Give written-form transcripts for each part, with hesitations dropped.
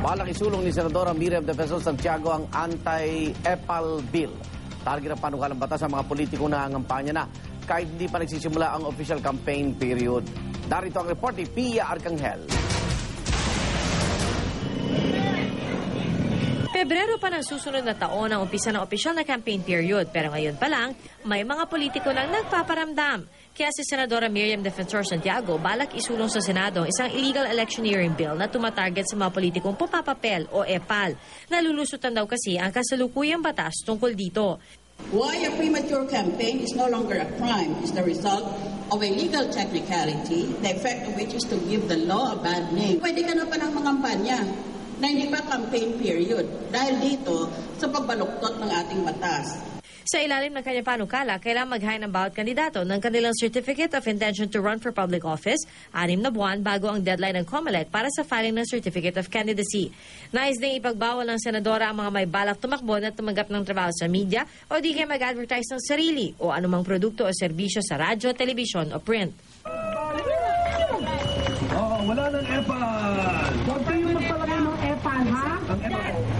Balak isulong ni Senadora Miriam Defensor Santiago ang anti-EPAL bill. Target ng panukalang batas sa mga politiko na ngampanya na kahit hindi pa nagsisimula ang official campaign period. Narito ang report ni Pia Arcangel. Pebrero pa ng susunod na taon ang umpisa ng opisyal na campaign period, pero ngayon pa lang, may mga politiko nang nagpaparamdam. Kaya si Senadora Miriam Defensor Santiago balak isulong sa Senado isang illegal electioneering bill na tumatarget sa mga politikong pumapapel o EPAL. Nalulusutan daw kasi ang kasalukuyang batas tungkol dito. Why a premature campaign is no longer a crime is the result of a legal technicality, the effect of which is to give the law a bad name. Pwede ka na pa ng mangampanya na hindi pa campaign period dahil dito sa pagbaluktot ng ating batas. Sa ilalim ng kanyang panukala, kailangan mag-hire ng bawat kandidato ng kanilang Certificate of Intention to Run for Public Office 6 na buwan bago ang deadline ng COMELEC para sa filing ng Certificate of Candidacy. Nais ding ipagbawal ng senadora ang mga may balak tumakbo na tumanggap ng trabaho sa media o di kaya mag-advertise ng sarili o anumang produkto o serbisyo sa radyo, telebisyon o print. Wala ng EPAL! Huwag kayong magpalagay ng EPAL, ha?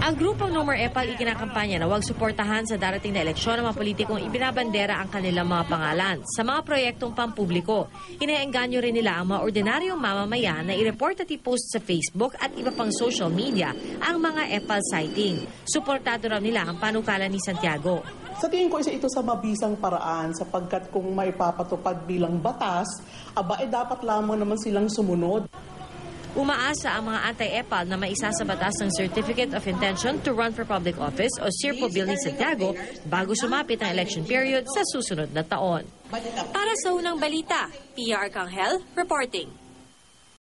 Ang grupong No More EPAL ikinakampanya na huwag suportahan sa darating na eleksyon ng mga politikong ibinabandera ang kanilang mga pangalan sa mga proyektong pampubliko. Inaengganyo rin nila ang mga ordinaryong mamamayan na i-report at i-post sa Facebook at iba pang social media ang mga EPAL sighting. Suportado raw nila ang panukala ni Santiago. Sa tingin ko, isa ito sa mabisang paraan sapagkat kung may papatupad bilang batas, dapat lamang naman silang sumunod. Umaasa ang mga anti-EPAL na maisa sa batas ng Certificate of Intention to Run for Public Office o CIRPO Bill ni Santiago bago sumapit ang election period sa susunod na taon. Para sa unang balita, Pia Arcangel reporting.